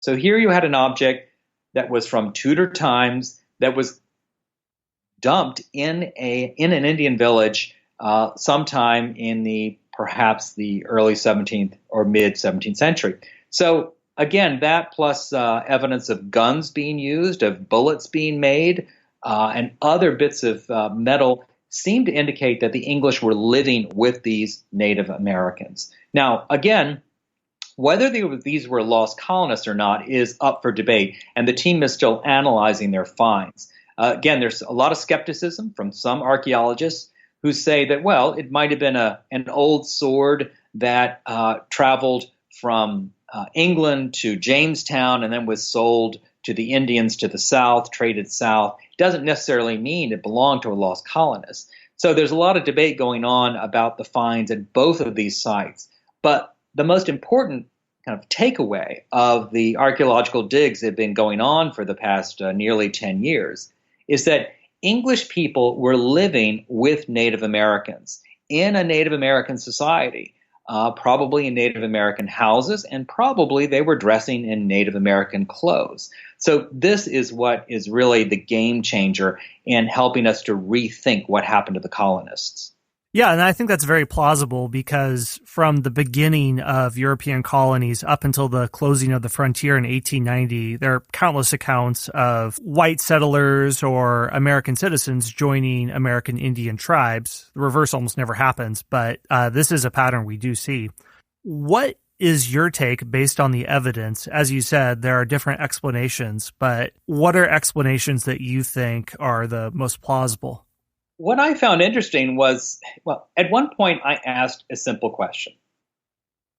So here you had an object that was from Tudor times that was dumped in an Indian village sometime in perhaps the early 17th or mid 17th century. So again, that plus evidence of guns being used, of bullets being made, and other bits of metal seem to indicate that the English were living with these Native Americans. Now, again, whether these were lost colonists or not is up for debate, and the team is still analyzing their finds. Again, there's a lot of skepticism from some archaeologists who say that, well, it might have been an old sword that traveled from England to Jamestown and then was sold to the Indians to the south, traded south. It doesn't necessarily mean it belonged to a lost colonist. So there's a lot of debate going on about the finds at both of these sites. But the most important kind of takeaway of the archaeological digs that have been going on for the past nearly 10 years is that English people were living with Native Americans in a Native American society, probably in Native American houses, and probably they were dressing in Native American clothes. So this is what is really the game changer in helping us to rethink what happened to the colonists. Yeah, and I think that's very plausible because from the beginning of European colonies up until the closing of the frontier in 1890, there are countless accounts of white settlers or American citizens joining American Indian tribes. The reverse almost never happens, but this is a pattern we do see. What is your take based on the evidence? As you said, there are different explanations, but what are explanations that you think are the most plausible? What I found interesting was, well, at one point I asked a simple question.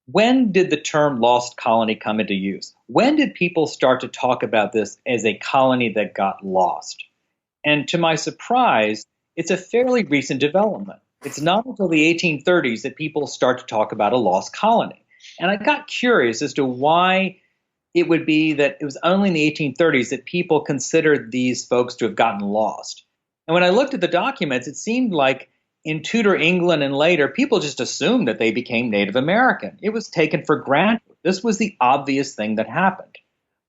When did the term lost colony come into use? When did people start to talk about this as a colony that got lost? And to my surprise, it's a fairly recent development. It's not until the 1830s that people start to talk about a lost colony. And I got curious as to why it would be that it was only in the 1830s that people considered these folks to have gotten lost. And when I looked at the documents, it seemed like in Tudor England and later, people just assumed that they became Native American. It was taken for granted. This was the obvious thing that happened.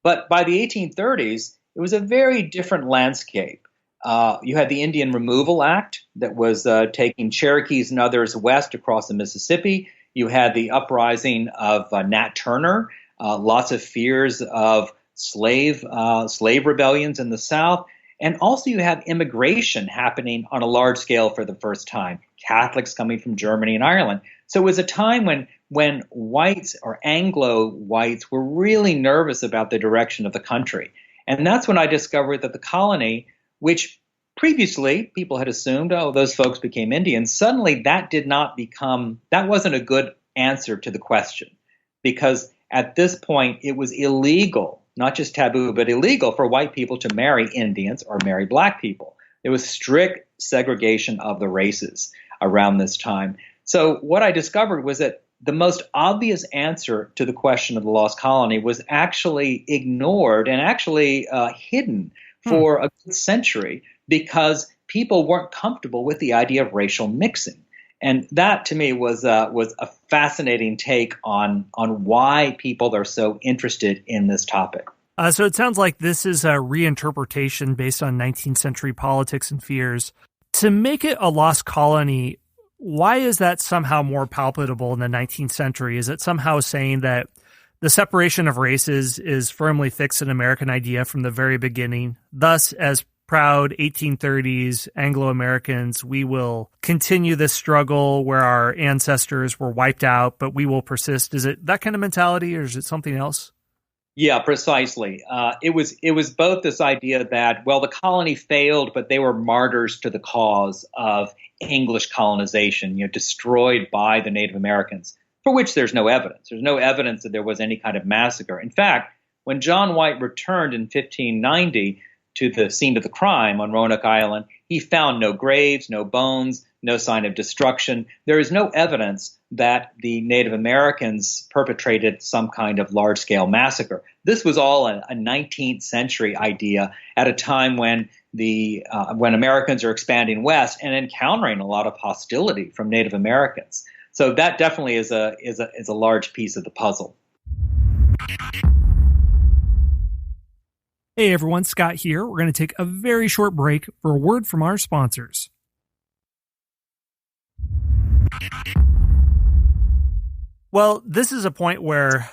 But by the 1830s, it was a very different landscape. You had the Indian Removal Act that was taking Cherokees and others west across the Mississippi. You had the uprising of Nat Turner, lots of fears of slave rebellions in the South. And also you have immigration happening on a large scale for the first time, Catholics coming from Germany and Ireland. So it was a time when whites or Anglo whites were really nervous about the direction of the country. And that's when I discovered that the colony, which previously people had assumed, oh, those folks became Indians, suddenly that wasn't a good answer to the question. Because at this point it was illegal, not just taboo, but illegal for white people to marry Indians or marry black people. There was strict segregation of the races around this time. So what I discovered was that the most obvious answer to the question of the lost colony was actually ignored and actually hidden for a good century because people weren't comfortable with the idea of racial mixing. And that, to me, was a fascinating take on why people are so interested in this topic. So it sounds like this is a reinterpretation based on 19th century politics and fears. To make it a lost colony, why is that somehow more palpable in the 19th century? Is it somehow saying that the separation of races is firmly fixed in American idea from the very beginning? Thus, as proud 1830s Anglo-Americans, we will continue this struggle where our ancestors were wiped out, but we will persist. Is it that kind of mentality, or is it something else? Yeah, precisely. It was both this idea that, well, the colony failed, but they were martyrs to the cause of English colonization, destroyed by the Native Americans, for which there's no evidence. There's no evidence that there was any kind of massacre. In fact, when John White returned in 1590 to the scene of the crime on Roanoke Island, he found no graves, no bones, no sign of destruction. There is no evidence that the Native Americans perpetrated some kind of large-scale massacre. This was all a 19th century idea at a time when when Americans are expanding west and encountering a lot of hostility from Native Americans. So that definitely is a large piece of the puzzle. Hey everyone, Scott here. We're going to take a very short break for a word from our sponsors. Well, this is a point where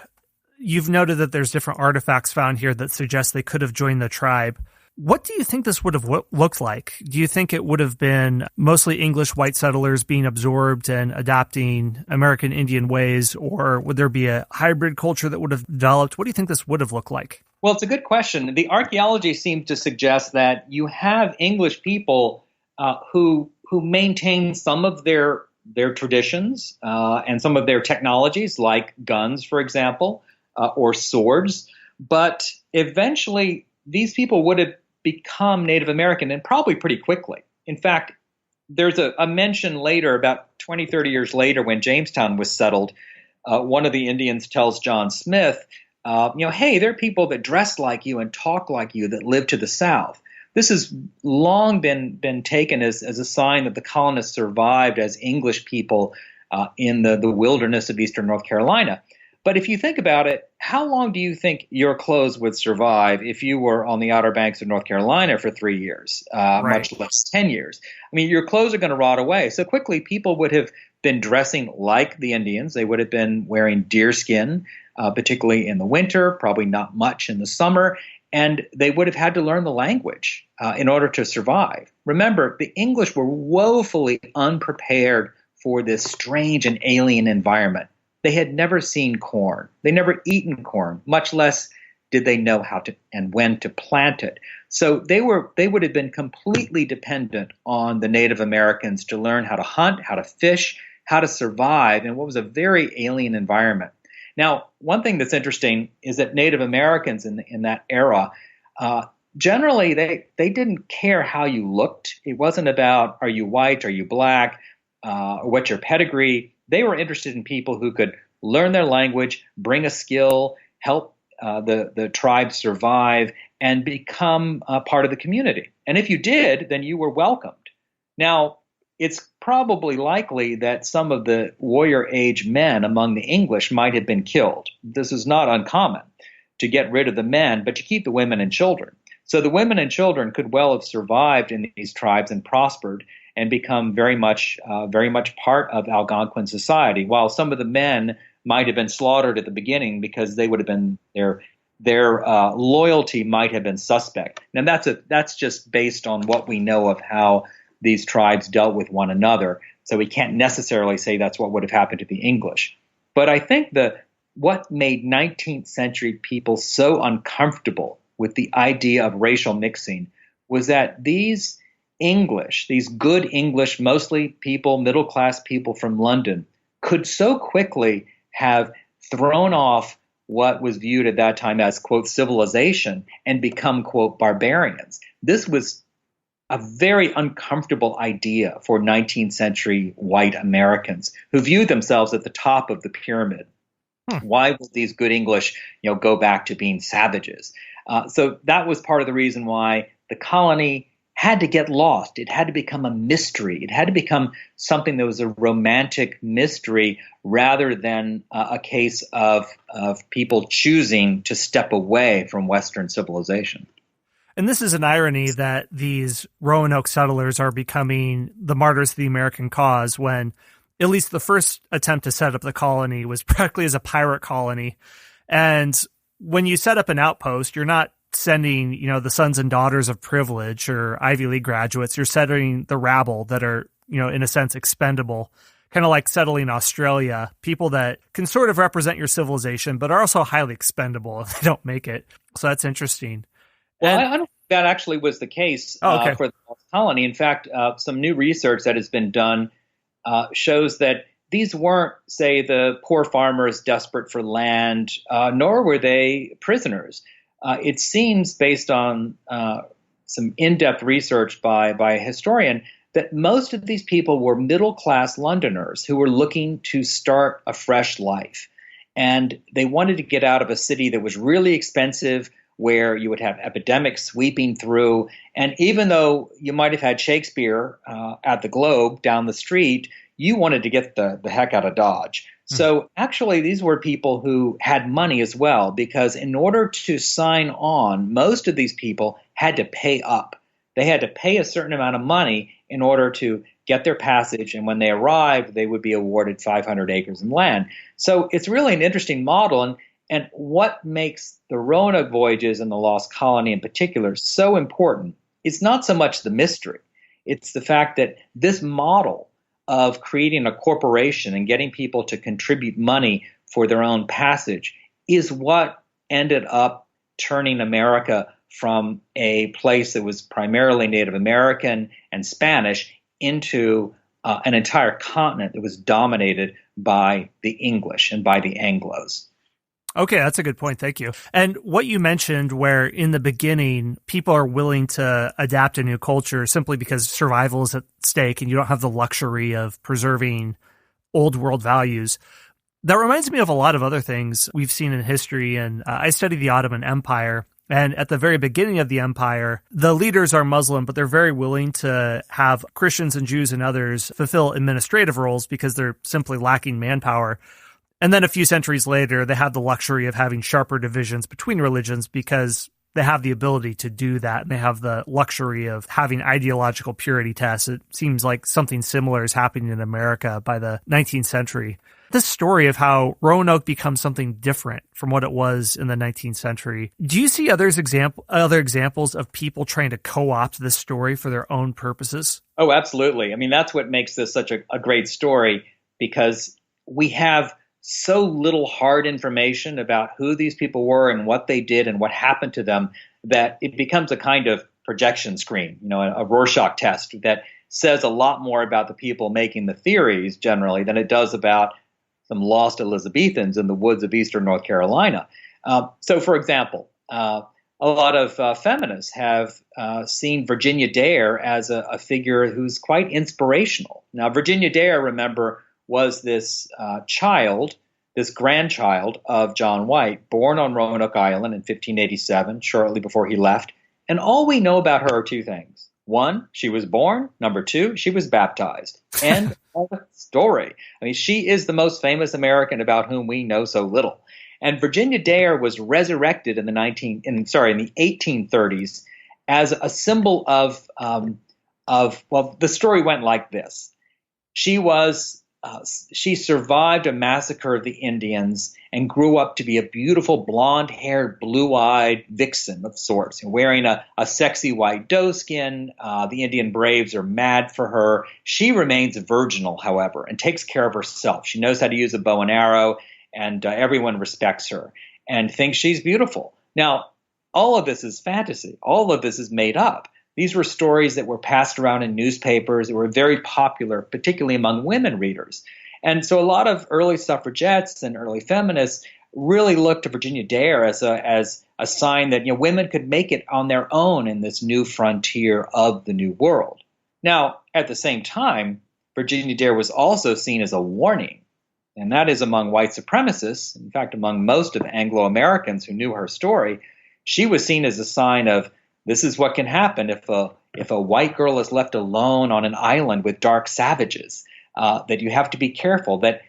you've noted that there's different artifacts found here that suggest they could have joined the tribe. What do you think this would have looked like? Do you think it would have been mostly English white settlers being absorbed and adopting American Indian ways, or would there be a hybrid culture that would have developed? What do you think this would have looked like? Well, it's a good question. The archaeology seems to suggest that you have English people who maintain some of their traditions and some of their technologies, like guns, for example, or swords. But eventually, these people would have become Native American, and probably pretty quickly. In fact, there's a mention later, about 20, 30 years later, when Jamestown was settled. One of the Indians tells John Smith, hey, there are people that dress like you and talk like you that live to the south. This has long been taken as a sign that the colonists survived as English people in the wilderness of eastern North Carolina. But if you think about it, how long do you think your clothes would survive if you were on the Outer Banks of North Carolina for 3 years, Right. much less 10 years? I mean, your clothes are going to rot away. So quickly, people would have been dressing like the Indians. They would have been wearing deerskin, particularly in the winter, probably not much in the summer. And they would have had to learn the language in order to survive. Remember, the English were woefully unprepared for this strange and alien environment. They had never seen corn. They never eaten corn, much less did they know how to and when to plant it. So they would have been completely dependent on the Native Americans to learn how to hunt, how to fish, how to survive in what was a very alien environment. Now, one thing that's interesting is that Native Americans in that era, generally they didn't care how you looked. It wasn't about are you white, are you black, or what's your pedigree. They were interested in people who could learn their language, bring a skill, help the tribe survive, and become a part of the community. And if you did, then you were welcomed. Now, it's probably likely that some of the warrior age men among the English might have been killed. This is not uncommon to get rid of the men, but to keep the women and children. So the women and children could well have survived in these tribes and prospered and become very much part of Algonquin society, while some of the men might have been slaughtered at the beginning because they would have been their loyalty might have been suspect. And that's just based on what we know of how these tribes dealt with one another. So we can't necessarily say that's what would have happened to the English. But I think what made 19th century people so uncomfortable with the idea of racial mixing was that these English, these good English, mostly middle-class people from London, could so quickly have thrown off what was viewed at that time as, quote, civilization and become, quote, barbarians. This was a very uncomfortable idea for 19th century white Americans who viewed themselves at the top of the pyramid. Why would these good English, go back to being savages? So that was part of the reason why the colony had to get lost. It had to become a mystery. It had to become something that was a romantic mystery rather than a case of people choosing to step away from Western civilization. And this is an irony that these Roanoke settlers are becoming the martyrs of the American cause when at least the first attempt to set up the colony was practically as a pirate colony. And when you set up an outpost, you're not sending, the sons and daughters of privilege or Ivy League graduates. You're setting the rabble that are, in a sense, expendable, kind of like settling Australia, people that can sort of represent your civilization, but are also highly expendable if they don't make it. So that's interesting. Well, I don't think that actually was the case for the Lost Colony. In fact, some new research that has been done shows that these weren't, say, the poor farmers desperate for land, nor were they prisoners. It seems, based on some in-depth research by a historian, that most of these people were middle-class Londoners who were looking to start a fresh life. And they wanted to get out of a city that was really expensive, where you would have epidemics sweeping through. And even though you might have had Shakespeare at the Globe down the street, you wanted to get the heck out of Dodge. So actually, these were people who had money as well, because in order to sign on, most of these people had to pay up. They had to pay a certain amount of money in order to get their passage, and when they arrived, they would be awarded 500 acres of land. So it's really an interesting model, and what makes the Roanoke voyages and the Lost Colony in particular so important is not so much the mystery. It's the fact that this model of creating a corporation and getting people to contribute money for their own passage is what ended up turning America from a place that was primarily Native American and Spanish into an entire continent that was dominated by the English and by the Anglos. Okay, that's a good point. Thank you. And what you mentioned, where in the beginning, people are willing to adapt a new culture simply because survival is at stake and you don't have the luxury of preserving old world values. That reminds me of a lot of other things we've seen in history. And I studied the Ottoman Empire. And at the very beginning of the empire, the leaders are Muslim, but they're very willing to have Christians and Jews and others fulfill administrative roles because they're simply lacking manpower. And then a few centuries later, they have the luxury of having sharper divisions between religions because they have the ability to do that. And they have the luxury of having ideological purity tests. It seems like something similar is happening in America by the 19th century. This story of how Roanoke becomes something different from what it was in the 19th century. Do you see other examples of people trying to co-opt this story for their own purposes? Oh, absolutely. I mean, that's what makes this such a great story, because we have so little hard information about who these people were and what they did and what happened to them that it becomes a kind of projection screen, a Rorschach test that says a lot more about the people making the theories generally than it does about some lost Elizabethans in the woods of eastern North Carolina. So, for example, a lot of feminists have seen Virginia Dare as a figure who's quite inspirational. Now, Virginia Dare, remember, was this this grandchild of John White, born on Roanoke Island in 1587, shortly before he left. And all we know about her are two things. One, she was born. Number two, she was baptized. End of story. I mean, she is the most famous American about whom we know so little. And Virginia Dare was resurrected in the 1830s as a symbol of the story went like this. She survived a massacre of the Indians and grew up to be a beautiful blonde-haired, blue-eyed vixen of sorts, wearing a sexy white doeskin. The Indian braves are mad for her. She remains virginal, however, and takes care of herself. She knows how to use a bow and arrow, and everyone respects her and thinks she's beautiful. Now, all of this is fantasy. All of this is made up. These were stories that were passed around in newspapers that were very popular, particularly among women readers. And so a lot of early suffragettes and early feminists really looked to Virginia Dare as a sign that women could make it on their own in this new frontier of the New World. Now, at the same time, Virginia Dare was also seen as a warning, and that is among white supremacists. In fact, among most of Anglo-Americans who knew her story, she was seen as a sign of this is what can happen if a white girl is left alone on an island with dark savages, that you have to be careful, that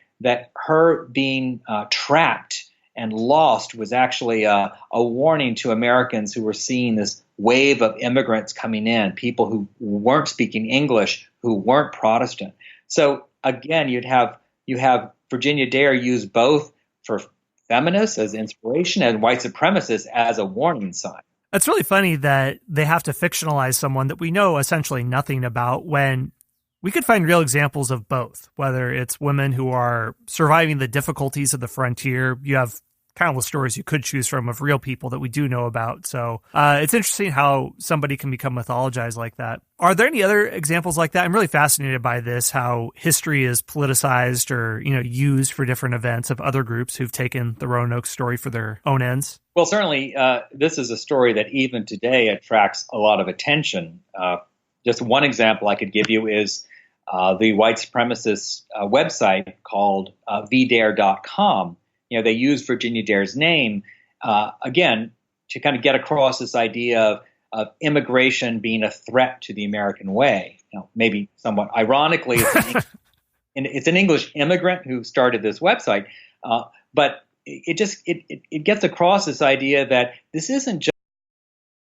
her being trapped and lost was actually a warning to Americans who were seeing this wave of immigrants coming in, people who weren't speaking English, who weren't Protestant. So again, you have Virginia Dare used both for feminists as inspiration and white supremacists as a warning sign. It's really funny that they have to fictionalize someone that we know essentially nothing about when we could find real examples of both, whether it's women who are surviving the difficulties of the frontier. You have countless stories you could choose from of real people that we do know about. So it's interesting how somebody can become mythologized like that. Are there any other examples like that? I'm really fascinated by this, how history is politicized or, used for different events of other groups who've taken the Roanoke story for their own ends. Well, certainly, this is a story that even today attracts a lot of attention. Just one example I could give you is the white supremacist website called vdare.com. They use Virginia Dare's name, again, to kind of get across this idea of immigration being a threat to the American way. Maybe somewhat ironically, it's and it's an English immigrant who started this website, but it gets across this idea that this isn't